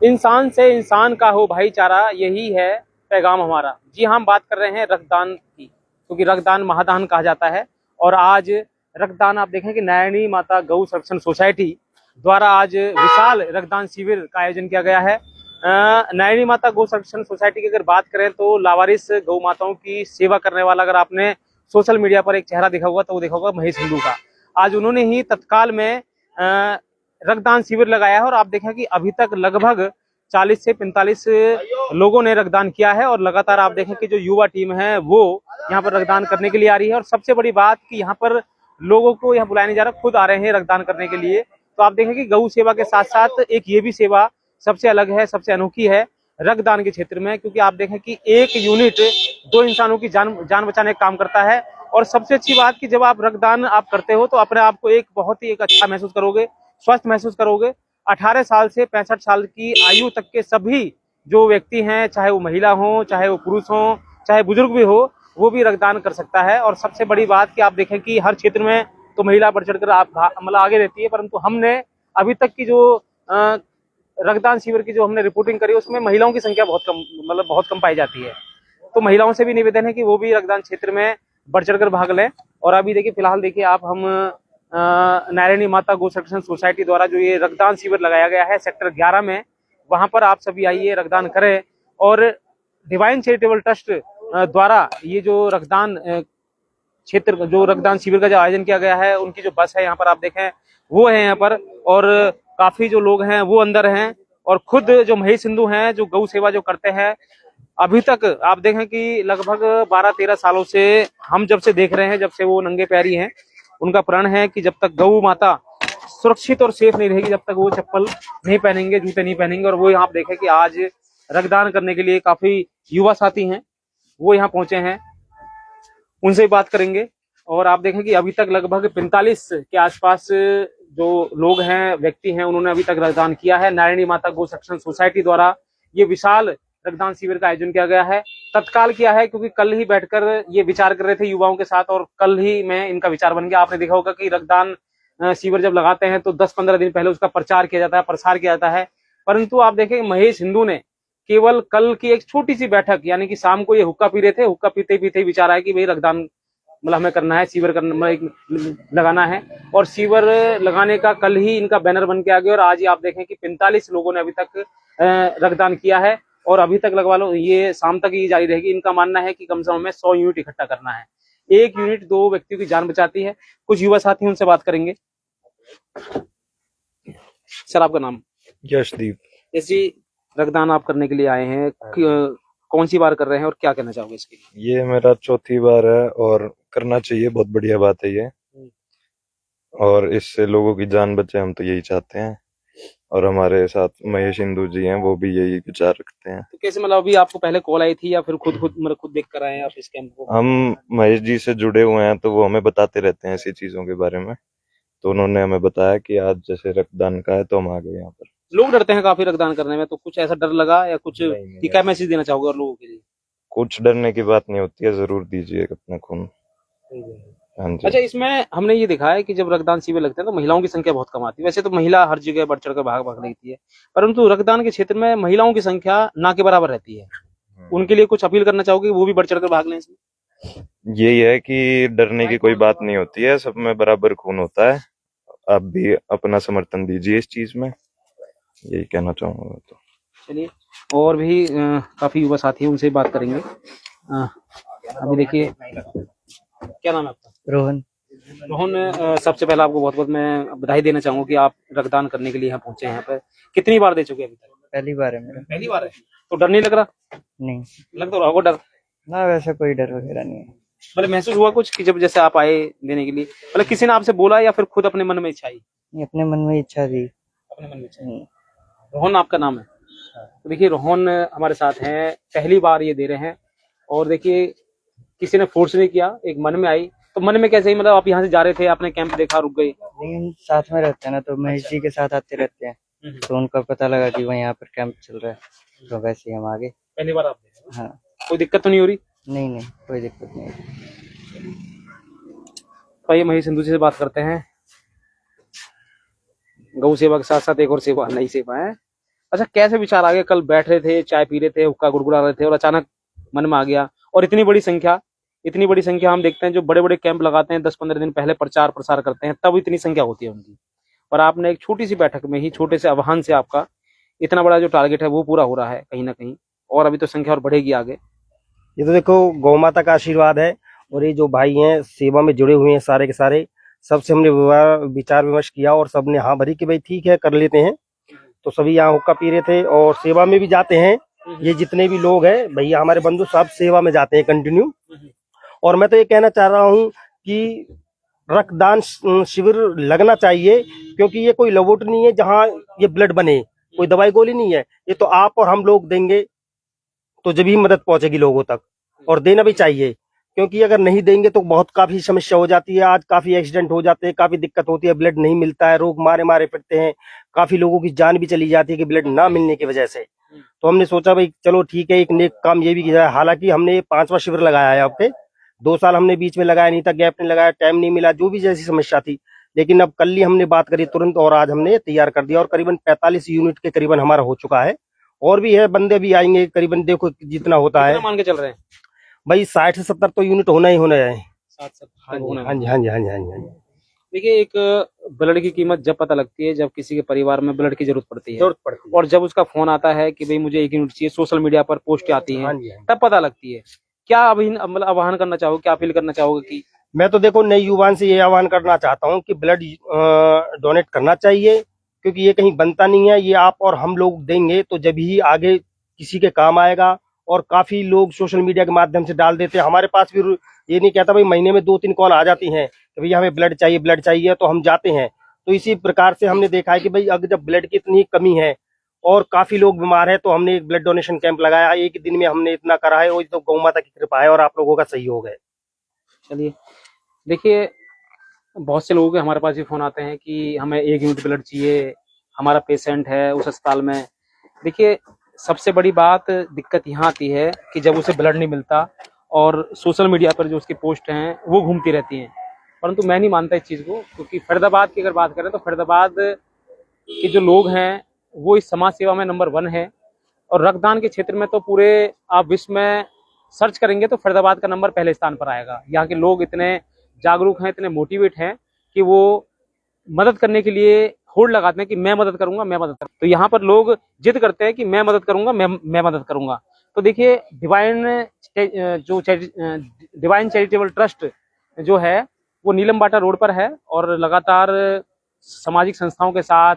इंसान से इंसान का हो भाईचारा, यही है पैगाम हमारा। जी हाँ, हम बात कर रहे हैं रक्तदान की, क्योंकि रक्तदान महादान कहा जाता है। और आज रक्तदान आप देखें कि नारायणी माता गौ संरक्षण सोसाइटी द्वारा आज विशाल रक्तदान शिविर का आयोजन किया गया है। नारायणी माता गौ संरक्षण सोसाइटी की अगर बात करें तो लावारिस गौ माताओं की सेवा करने वाला, अगर आपने सोशल मीडिया पर एक चेहरा देखा होगा तो वो देखा होगा महेश हिंदू का। आज उन्होंने ही तत्काल में रक्तदान शिविर लगाया है और आप देखें कि अभी तक लगभग 40 से 45 लोगों ने रक्तदान किया है। और लगातार आप देखें कि जो युवा टीम है वो यहाँ पर रक्तदान करने के लिए आ रही है। और सबसे बड़ी बात कि यहाँ पर लोगों को यहाँ बुलाया नहीं जा रहा, खुद आ रहे हैं रक्तदान करने के लिए। तो आप देखें कि गौ सेवा के साथ साथ एक ये भी सेवा सबसे अलग है, सबसे अनोखी है रक्तदान के क्षेत्र में, क्योंकि आप देखें कि एक यूनिट 2 इंसानों की जान बचाने का काम करता है। और सबसे अच्छी बात कि जब आप रक्तदान आप करते हो तो अपने आप को एक बहुत ही एक अच्छा महसूस करोगे, स्वस्थ महसूस करोगे। 18 साल से 65 साल की आयु तक के सभी जो व्यक्ति हैं, चाहे वो महिला हो, चाहे वो पुरुष हो, चाहे बुजुर्ग भी हो, वो भी रक्तदान कर सकता है। और सबसे बड़ी बात कि आप देखें कि हर क्षेत्र में तो महिला बढ़ चढ़कर आप मतलब आगे रहती है, परंतु हमने अभी तक की जो रक्तदान शिविर की जो हमने रिपोर्टिंग करी उसमें महिलाओं की संख्या बहुत कम, मतलब बहुत कम पाई जाती है। तो महिलाओं से भी निवेदन है कि वो भी रक्तदान क्षेत्र में बढ़ चढ़कर भाग लें। और अभी देखिए फिलहाल देखिए आप, हम नारायणी माता गौ संरक्षण सोसाइटी द्वारा जो ये रक्तदान शिविर लगाया गया है सेक्टर 11 में, वहां पर आप सभी आइए, रक्तदान करें। और डिवाइन चैरिटेबल ट्रस्ट द्वारा ये जो रक्तदान क्षेत्र, जो रक्तदान शिविर का जो आयोजन किया गया है, उनकी जो बस है यहाँ पर आप देखें वो है यहाँ पर। और काफी जो लोग हैं वो अंदर हैं। और खुद जो महेश सिंधु हैं जो गौ सेवा जो करते हैं, अभी तक आप देखें कि लगभग 12-13 सालों से हम जब से देख रहे हैं, जब से वो नंगे पैरी हैं, उनका प्रण है कि जब तक गौ माता सुरक्षित और सेफ नहीं रहेगी, जब तक वो चप्पल नहीं पहनेंगे, जूते नहीं पहनेंगे। और वो यहाँ आप देखें कि आज रक्तदान करने के लिए काफी युवा साथी हैं, वो यहाँ पहुंचे हैं, उनसे बात करेंगे। और आप देखें कि अभी तक लगभग 45 के आसपास जो लोग हैं, व्यक्ति हैं, उन्होंने अभी तक रक्तदान किया है। नारायणी माता गौ संरक्षण सोसाइटी द्वारा ये विशाल रक्तदान शिविर का आयोजन किया गया है। तत्काल किया है क्योंकि कल ही बैठकर ये विचार कर रहे थे युवाओं के साथ, और कल ही में इनका विचार बन गया। आपने देखा होगा कि रक्तदान शिविर जब लगाते हैं तो 10-15 दिन पहले उसका प्रचार किया जाता है, प्रसार किया जाता है। परंतु आप देखें महेश हिंदू ने केवल कल की एक छोटी सी बैठक, यानी कि शाम को ये हुक्का पी रहे थे, हुक्का पीते पीते विचार आया कि भाई रक्तदान मतलब हमें करना है, शिविर करना लगाना है। और शिविर लगाने का कल ही इनका बैनर बन के आ गया। और आज ही आप देखें कि 45 लोगों ने अभी तक रक्तदान किया है। और अभी तक लगवा लो, ये शाम तक ही जारी रहेगी। इनका मानना है कि कम से कम हमें 100 यूनिट इकट्ठा करना है। एक यूनिट 2 व्यक्तियों की जान बचाती है। कुछ युवा साथी उनसे बात करेंगे। सर, आपका नाम? यशदीप। यश जी, रक्तदान आप करने के लिए आए हैं, कौन सी बार कर रहे हैं और क्या कहना चाहोगे इसके लिए? ये मेरा चौथी बार है और करना चाहिए, बहुत बढ़िया बात है ये। और इससे लोगों की जान बचे, हम तो यही चाहते हैं। और हमारे साथ महेश हिंदू जी हैं, वो भी यही विचार रखते हैं। तो कैसे, मतलब अभी आपको पहले कॉल आई थी या फिर खुद देख कर आए हैं आप इस कैंप को? हम महेश जी से जुड़े हुए हैं तो वो हमें बताते रहते हैं ऐसी चीजों के बारे में। तो उन्होंने हमें बताया कि आज जैसे रक्तदान का है तो हम आ गए यहाँ पर। लोग डरते हैं काफी रक्तदान करने में, तो कुछ ऐसा डर लगा या कुछ? नहीं, क्या मैसेज देना चाहोगे और लोगों के लिए? कुछ डरने की बात नहीं होती है, जरूर दीजिए अपना खून। हाँ जी। अच्छा, इसमें हमने ये देखा है कि जब रक्तदान शिविर लगते हैं तो महिलाओं की संख्या बहुत कम आती है। वैसे तो महिला हर जगह बढ़ चढ़कर भाग लेती है, परंतु रक्तदान के क्षेत्र में महिलाओं की संख्या ना के बराबर रहती है। उनके लिए कुछ अपील करना चाहोगे, वो भी बढ़ चढ़कर भाग लें इसमें? यही है कि डरने की कोई बात नहीं होती है, सब में बराबर खून होता है। आप भी अपना समर्थन दीजिए इस चीज में, यही कहना चाहूंगा। तो चलिए, और भी काफी युवा साथी हैं, उनसे बात करेंगे। अभी देखिए, क्या नाम है आपका? रोहन। रोहन, सबसे पहले आपको बहुत बहुत मैं बधाई देना चाहूंगा कि आप रक्तदान करने के लिए यहाँ पहुंचे हैं। यहाँ पे कितनी बार दे चुके हैं अभी तक? पहली बार है मेरा। पहली बार है, तो डर नहीं लग रहा? नहीं, लग तो रहा होगा डर ना, वैसा कोई डर वगैरह नहीं है। मतलब महसूस हुआ कुछ कि जब जैसे आप आए देने के लिए, मतलब किसी ने आपसे बोला या फिर खुद अपने मन में इच्छा आई? ये अपने मन में इच्छा थी। अपने मन में इच्छा। रोहन आपका नाम है? तो देखिए, रोहन हमारे साथ हैं, पहली बार ये दे रहे हैं। और देखिए, किसी ने फोर्स नहीं किया, एक मन में आई। तो मन में कैसे ही, मतलब आप यहाँ से जा रहे थे, आपने कैंप देखा, रुक गए? नहीं, हम साथ में रहते हैं ना, तो महेश जी के साथ आते रहते हैं, तो उनका पता लगा कि वहाँ यहाँ पर कैंप चल रहा है, तो वैसे ही हम आगे। पहली बार आप दे रहे हैं? हाँ। कोई दिक्कत तो नहीं हो रही? नहीं, कोई दिक्कत नहीं। तो ये महेश सिंधु जी से बात करते हैं। गौ सेवा के साथ साथ एक और सेवा, नई सेवा है, अच्छा, कैसे विचार आ गया? कल बैठ रहे थे, चाय पी रहे थे, हुक्का गुड़गुड़ा रहे थे और अचानक मन में आ गया? और इतनी बड़ी संख्या हम देखते हैं जो बड़े बड़े कैंप लगाते हैं 10-15 दिन पहले प्रचार प्रसार करते हैं, तब इतनी संख्या होती है उनकी। और आपने एक छोटी सी बैठक में ही, छोटे से आह्वान से आपका इतना बड़ा जो टारगेट है वो पूरा हो रहा है कहीं ना कहीं, और अभी तो संख्या और बढ़ेगी आगे। ये तो देखो गौ माता का आशीर्वाद है, और ये जो भाई हैं सेवा में जुड़े हुए हैं सारे के सारे, सबसे हमने विचार विमर्श किया और सबने हाँ भरी कि भाई ठीक है कर लेते हैं। तो सभी यहाँ हुक्का पी रहे थे और सेवा में भी जाते हैं। ये जितने भी लोग हैं भैया हमारे बंधु सब सेवा में जाते हैं कंटिन्यू। और मैं तो ये कहना चाह रहा हूँ कि रक्तदान शिविर लगना चाहिए, क्योंकि ये कोई लवोट नहीं है जहाँ ये ब्लड बने, कोई दवाई गोली नहीं है। ये तो आप और हम लोग देंगे तो जब ही मदद पहुंचेगी लोगों तक, और देना भी चाहिए, क्योंकि अगर नहीं देंगे तो बहुत काफी समस्या हो जाती है। आज काफी एक्सीडेंट हो जाते हैं, काफी दिक्कत होती है, ब्लड नहीं मिलता है, लोग मारे मारे फिरते हैं, काफी लोगों की जान भी चली जाती है कि ब्लड ना मिलने की वजह से। तो हमने सोचा भाई चलो ठीक है, एक नेक काम ये भी किया है। हालांकि हमने 5वां शिविर लगाया है, आपके 2 साल हमने बीच में लगाया नहीं था, गैप नहीं लगाया, टाइम नहीं मिला, जो भी जैसी समस्या थी। लेकिन अब कल ही हमने बात करी तुरंत और आज हमने तैयार कर दिया, और करीबन 45 यूनिट के करीबन हमारा हो चुका है। और भी है, बंदे भी आएंगे करीबन, देखो जितना होता है। मान के चल रहे हैं भाई 60 से 70 तो यूनिट होना ही होना है। 7-7 हाँ जी हाँ जी हाँ जी हाँ जी हाँ जी। देखिए, एक ब्लड की कीमत जब पता लगती है जब किसी के परिवार में ब्लड की जरूरत पड़ती है, जरूरत पड़ती है। और जब उसका फोन आता है कि भाई मुझे 1 यूनिट चाहिए, सोशल मीडिया पर पोस्ट आती हाँ है, जी हाँ जी। तब पता लगती है। क्या अभी मतलब आह्वान करना चाहोगे, क्या अपील करना चाहोगे? कि मैं तो देखो नए युवान से ये आह्वान करना चाहता हूँ कि ब्लड डोनेट करना चाहिए, क्योंकि ये कहीं बनता नहीं है। ये आप और हम लोग देंगे तो जब ही आगे किसी के काम आएगा। और काफी लोग सोशल मीडिया के माध्यम से डाल देते हैं, हमारे पास भी ये नहीं कहता भाई, महीने में 2-3 कॉल आ जाती हैं कि भैया हमें ब्लड चाहिए, तो हम जाते हैं। तो इसी प्रकार से हमने देखा है कि भाई अगर जब ब्लड की इतनी कमी है और काफी लोग बीमार है, तो हमने एक ब्लड डोनेशन कैंप लगाया। एक दिन में हमने इतना करा है, वो तो गौ माता की कृपा है और आप लोगों का सहयोग है। चलिए, देखिए, बहुत से लोगों के हमारे पास भी फोन आते हैं कि हमें 1 यूनिट ब्लड चाहिए, हमारा पेशेंट है उस अस्पताल में। देखिए, सबसे बड़ी बात दिक्कत यहाँ आती है कि जब उसे ब्लड नहीं मिलता और सोशल मीडिया पर जो उसकी पोस्ट हैं वो घूमती रहती हैं। परंतु मैं नहीं मानता इस चीज़ को, क्योंकि फरीदाबाद की अगर बात करें तो फरीदाबाद के जो लोग हैं वो इस समाज सेवा में नंबर 1 है। और रक्तदान के क्षेत्र में तो पूरे आप विश्व में सर्च करेंगे तो फरीदाबाद का नंबर पहले स्थान पर आएगा। यहाँ के लोग इतने जागरूक हैं, इतने मोटिवेट हैं कि वो मदद करने के लिए होड़ लगाते हैं कि मैं मदद करूंगा, मैं मदद करूंगा। तो यहाँ पर लोग जिद करते हैं कि मैं मदद करूंगा, मैं मदद करूंगा। तो देखिए, डिवाइन चैरिटेबल ट्रस्ट जो है वो नीलम बाटा रोड पर है, और लगातार सामाजिक संस्थाओं के साथ,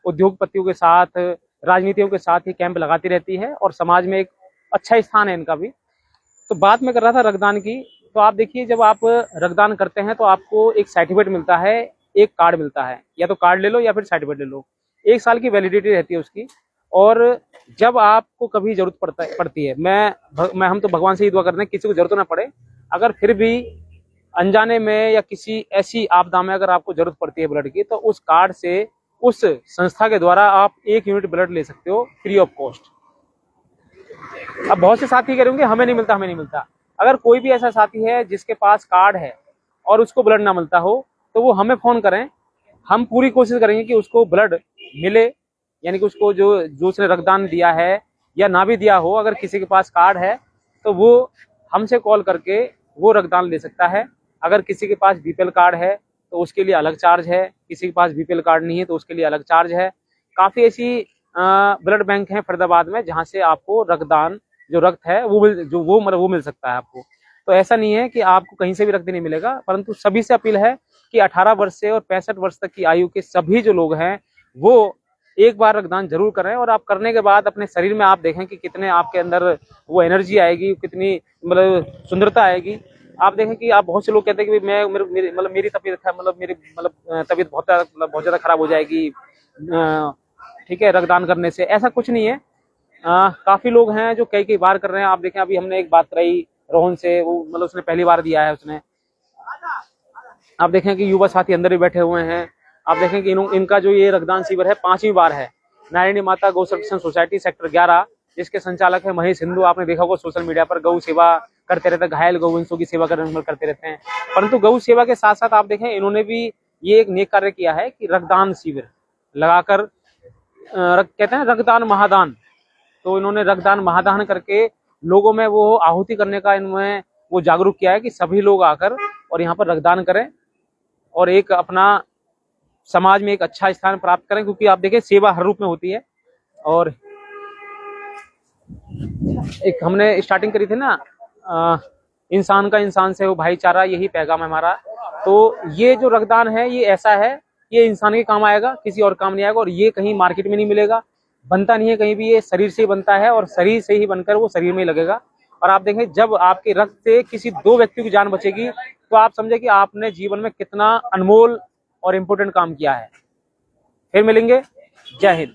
उद्योगपतियों के साथ, राजनीतियों के साथ ही कैंप लगाती रहती है, और समाज में एक अच्छा स्थान है इनका भी। तो बात मैं कर रहा था रक्तदान की। तो आप देखिए, जब आप रक्तदान करते हैं तो आपको एक सर्टिफिकेट मिलता है, एक कार्ड मिलता है, या तो कार्ड ले लो या फिर सर्टिफिकेट ले लो। 1 साल की वैलिडिटी रहती है उसकी। और जब आपको कभी जरूरत पड़ती है, हम तो भगवान से ही दुआ करते हैं किसी को जरूरत ना पड़े, अगर फिर भी अनजाने में या किसी ऐसी आपदा में अगर आपको जरूरत पड़ती है ब्लड की, तो उस कार्ड से उस संस्था के द्वारा आप 1 यूनिट ब्लड ले सकते हो फ्री ऑफ कॉस्ट। अब बहुत से साथी कह रहे होंगे हमें नहीं मिलता। अगर कोई भी ऐसा साथी है जिसके पास कार्ड है और उसको ब्लड ना मिलता हो, तो वो हमें फोन करें, हम पूरी कोशिश करेंगे कि उसको ब्लड मिले। यानी कि उसको जो उसने रक्तदान दिया है या ना भी दिया हो, अगर किसी के पास कार्ड है तो वो हमसे कॉल करके वो रक्तदान ले सकता है। अगर किसी के पास बीपीएल कार्ड है तो उसके लिए अलग चार्ज है, किसी के पास बीपीएल कार्ड नहीं है तो उसके लिए अलग चार्ज है। काफ़ी ऐसी ब्लड बैंक हैं फरीदाबाद में जहाँ से आपको रक्तदान, जो रक्त है वो मिल सकता है आपको। तो ऐसा नहीं है कि आपको कहीं से भी रक्त नहीं मिलेगा, परंतु सभी से अपील है कि 18 वर्ष से और 65 वर्ष तक की आयु के सभी जो लोग हैं वो एक बार रक्तदान जरूर करें। और आप करने के बाद अपने शरीर में आप देखें कि कितने आपके अंदर वो एनर्जी आएगी, कितनी मतलब सुंदरता आएगी। आप देखें कि आप, बहुत से लोग कहते हैं कि मेरी तबीयत है, मेरी तबीयत बहुत ज़्यादा खराब हो जाएगी, ठीक है, रक्तदान करने से। ऐसा कुछ नहीं है। काफ़ी लोग हैं जो कई बार कर रहे हैं। आप देखें, अभी हमने एक बात कराई रोहन से, वो उसने पहली बार दिया है उसने। आप देखें कि युवा साथी अंदर भी बैठे हुए हैं। आप देखें कि इनका जो ये रक्तदान शिविर है 5वीं बार है। नारायणी माता गौ संरक्षण सोसाइटी सेक्टर 11, जिसके संचालक है महेश हिंदू। आपने देखा होगा सोशल मीडिया पर गौ सेवा करते रहते हैं, घायल गौवंशों की सेवा करते रहते हैं। परंतु गौ सेवा के साथ साथ आप देखें, इन्होंने भी ये एक नेक कार्य किया है कि रक्तदान शिविर लगाकर कहते हैं रक्तदान महादान, तो इन्होंने रक्तदान महादान करके लोगों में वो आहुति करने का इनमें वो जागरूक किया है कि सभी लोग आकर और यहाँ पर रक्तदान करें और एक अपना समाज में एक अच्छा स्थान प्राप्त करें, क्योंकि आप देखें सेवा हर रूप में होती है। और एक हमने स्टार्टिंग करी थी ना, इंसान का इंसान से हो भाईचारा, यही पैगाम है हमारा। तो ये जो रक्तदान है ये ऐसा है, ये इंसान के काम आएगा, किसी और काम नहीं आएगा, और ये कहीं मार्केट में नहीं मिलेगा, बनता नहीं है कहीं भी, ये शरीर से ही बनता है और शरीर से ही बनकर वो शरीर में ही लगेगा। और आप देखें जब आपके रक्त से किसी 2 व्यक्तियों की जान बचेगी तो आप समझे कि आपने जीवन में कितना अनमोल और इम्पोर्टेंट काम किया है। फिर मिलेंगे, जय हिंद।